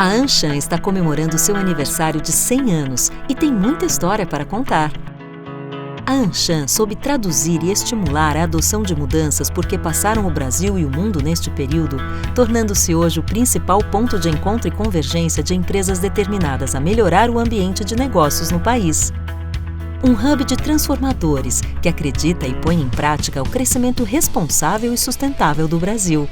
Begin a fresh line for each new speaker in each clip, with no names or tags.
A Anshan está comemorando seu aniversário de 100 anos e tem muita história para contar. A Anshan soube traduzir e estimular a adoção de mudanças porque passaram o Brasil e o mundo neste período, tornando-se hoje o principal ponto de encontro e convergência de empresas determinadas a melhorar o ambiente de negócios no país. Um hub de transformadores que acredita e põe em prática o crescimento responsável e sustentável do Brasil.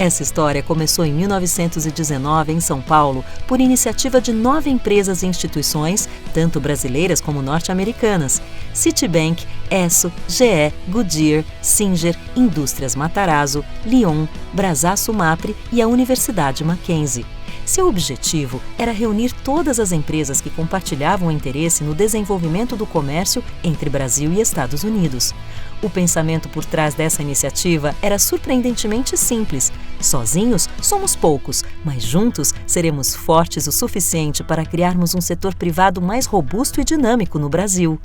Essa história começou em 1919 em São Paulo por iniciativa de 9 empresas e instituições, tanto brasileiras como norte-americanas: Citibank, Esso, GE, Goodyear, Singer, Indústrias Matarazzo, Lyon, Brasaço Mapre e a Universidade Mackenzie. Seu objetivo era reunir todas as empresas que compartilhavam interesse no desenvolvimento do comércio entre Brasil e Estados Unidos. O pensamento por trás dessa iniciativa era surpreendentemente simples. Sozinhos somos poucos, mas juntos seremos fortes o suficiente para criarmos um setor privado mais robusto e dinâmico no Brasil.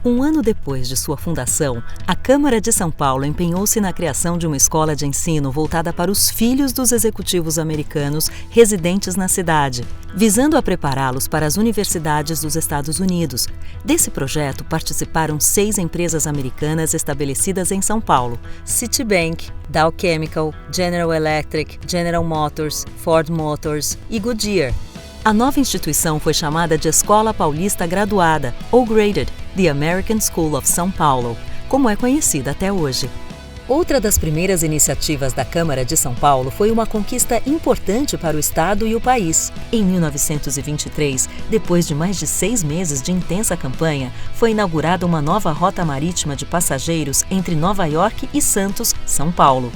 Um ano depois de sua fundação, a Câmara de São Paulo empenhou-se na criação de uma escola de ensino voltada para os filhos dos executivos americanos residentes na cidade, visando a prepará-los para as universidades dos Estados Unidos. Desse projeto participaram 6 empresas americanas estabelecidas em São Paulo: Citibank, Dow Chemical, General Electric, General Motors, Ford Motors e Goodyear. A nova instituição foi chamada de Escola Paulista Graduada, ou Graded, The American School of São Paulo, como é conhecida até hoje. Outra das primeiras iniciativas da Câmara de São Paulo foi uma conquista importante para o Estado e o país. Em 1923, depois de mais de 6 meses de intensa campanha, foi inaugurada uma nova rota marítima de passageiros entre Nova York e Santos, São Paulo.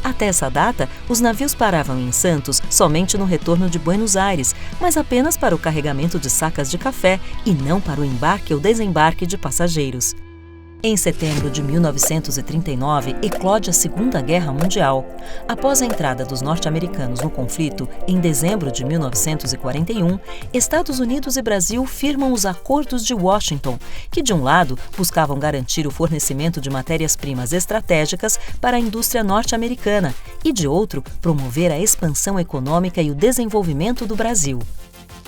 Até essa data, os navios paravam em Santos somente no retorno de Buenos Aires, mas apenas para o carregamento de sacas de café e não para o embarque ou desembarque de passageiros. Em setembro de 1939, eclode a Segunda Guerra Mundial. Após a entrada dos norte-americanos no conflito, em dezembro de 1941, Estados Unidos e Brasil firmam os Acordos de Washington, que, de um lado, buscavam garantir o fornecimento de matérias-primas estratégicas para a indústria norte-americana e, de outro, promover a expansão econômica e o desenvolvimento do Brasil.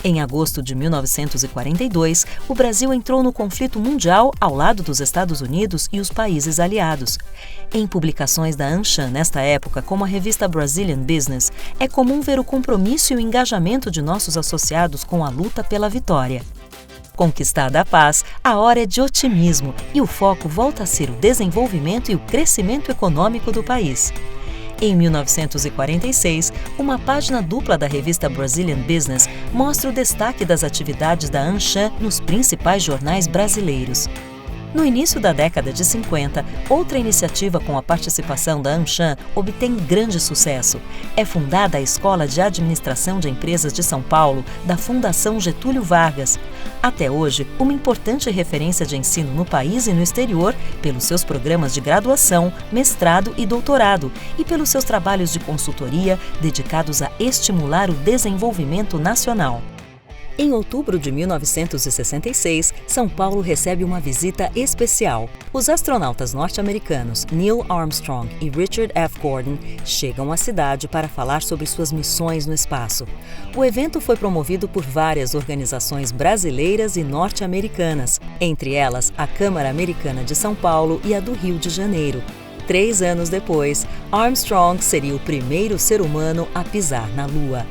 Em agosto de 1942, o Brasil entrou no conflito mundial ao lado dos Estados Unidos e os países aliados. Em publicações da Anshan nesta época, como a revista Brazilian Business, é comum ver o compromisso e o engajamento de nossos associados com a luta pela vitória. Conquistada a paz, a hora é de otimismo e o foco volta a ser o desenvolvimento e o crescimento econômico do país. Em 1946, uma página dupla da revista Brazilian Business mostra o destaque das atividades da Anshan nos principais jornais brasileiros. No início da década de 50, outra iniciativa com a participação da Anshan obtém grande sucesso. É fundada a Escola de Administração de Empresas de São Paulo, da Fundação Getúlio Vargas. Até hoje, uma importante referência de ensino no país e no exterior, pelos seus programas de graduação, mestrado e doutorado, e pelos seus trabalhos de consultoria dedicados a estimular o desenvolvimento nacional. Em outubro de 1966, São Paulo recebe uma visita especial. Os astronautas norte-americanos Neil Armstrong e Richard F. Gordon chegam à cidade para falar sobre suas missões no espaço. O evento foi promovido por várias organizações brasileiras e norte-americanas, entre elas a Câmara Americana de São Paulo e a do Rio de Janeiro. 3 anos depois, Armstrong seria o primeiro ser humano a pisar na Lua.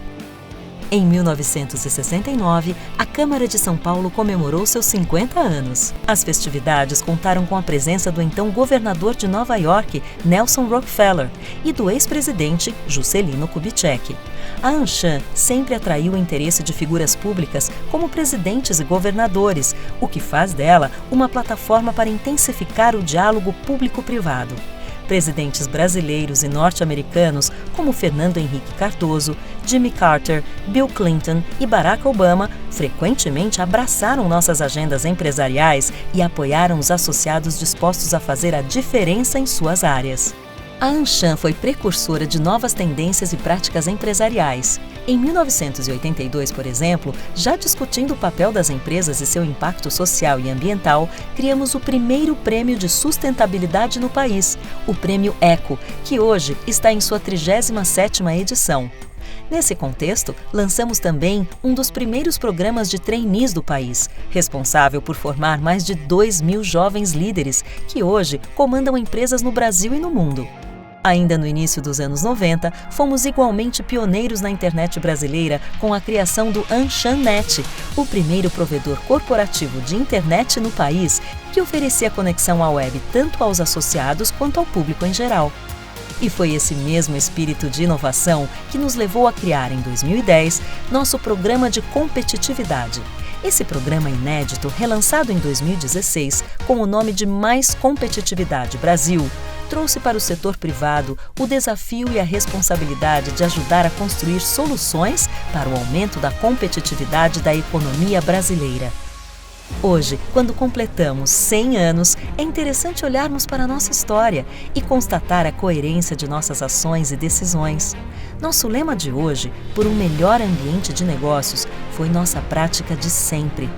Em 1969, a Câmara de São Paulo comemorou seus 50 anos. As festividades contaram com a presença do então governador de Nova York, Nelson Rockefeller, e do ex-presidente Juscelino Kubitschek. A Anshan sempre atraiu o interesse de figuras públicas como presidentes e governadores, o que faz dela uma plataforma para intensificar o diálogo público-privado. Presidentes brasileiros e norte-americanos como Fernando Henrique Cardoso, Jimmy Carter, Bill Clinton e Barack Obama frequentemente abraçaram nossas agendas empresariais e apoiaram os associados dispostos a fazer a diferença em suas áreas. A Anshan foi precursora de novas tendências e práticas empresariais. Em 1982, por exemplo, já discutindo o papel das empresas e seu impacto social e ambiental, criamos o primeiro prêmio de sustentabilidade no país, o Prêmio Eco, que hoje está em sua 37ª edição. Nesse contexto, lançamos também um dos primeiros programas de trainees do país, responsável por formar mais de 2.000 jovens líderes que hoje comandam empresas no Brasil e no mundo. Ainda no início dos anos 90, fomos igualmente pioneiros na internet brasileira com a criação do AnshanNet, o primeiro provedor corporativo de internet no país que oferecia conexão à web tanto aos associados quanto ao público em geral. E foi esse mesmo espírito de inovação que nos levou a criar, em 2010, nosso programa de competitividade. Esse programa inédito, relançado em 2016 com o nome de Mais Competitividade Brasil, trouxe para o setor privado o desafio e a responsabilidade de ajudar a construir soluções para o aumento da competitividade da economia brasileira. Hoje, quando completamos 100 anos, é interessante olharmos para a nossa história e constatar a coerência de nossas ações e decisões. Nosso lema de hoje, por um melhor ambiente de negócios, foi nossa prática de sempre.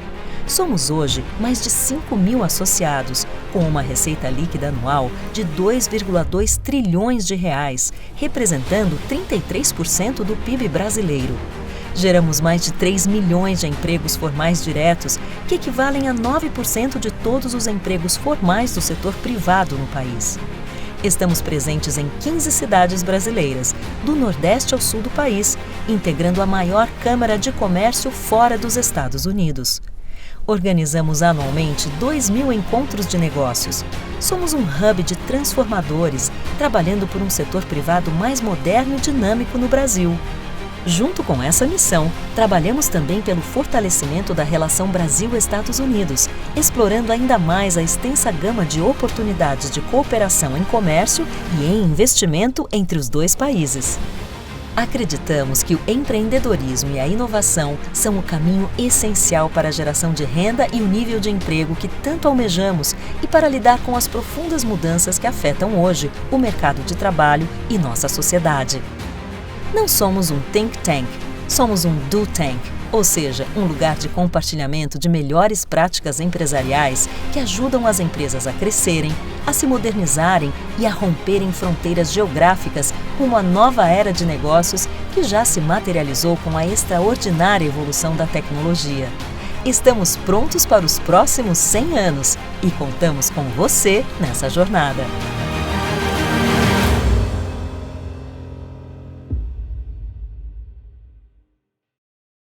Somos hoje mais de 5.000 associados, com uma receita líquida anual de 2,2 trilhões de reais, representando 33% do PIB brasileiro. Geramos mais de 3 milhões de empregos formais diretos, que equivalem a 9% de todos os empregos formais do setor privado no país. Estamos presentes em 15 cidades brasileiras, do Nordeste ao Sul do país, integrando a maior Câmara de Comércio fora dos Estados Unidos. Organizamos anualmente 2.000 encontros de negócios. Somos um hub de transformadores, trabalhando por um setor privado mais moderno e dinâmico no Brasil. Junto com essa missão, trabalhamos também pelo fortalecimento da relação Brasil-Estados Unidos, explorando ainda mais a extensa gama de oportunidades de cooperação em comércio e em investimento entre os dois países. Acreditamos que o empreendedorismo e a inovação são o caminho essencial para a geração de renda e o nível de emprego que tanto almejamos e para lidar com as profundas mudanças que afetam hoje o mercado de trabalho e nossa sociedade. Não somos um think tank, somos um do tank, ou seja, um lugar de compartilhamento de melhores práticas empresariais que ajudam as empresas a crescerem, a se modernizarem e a romperem fronteiras geográficas rumo à nova era de negócios que já se materializou com a extraordinária evolução da tecnologia. Estamos prontos para os próximos 100 anos e contamos com você nessa jornada.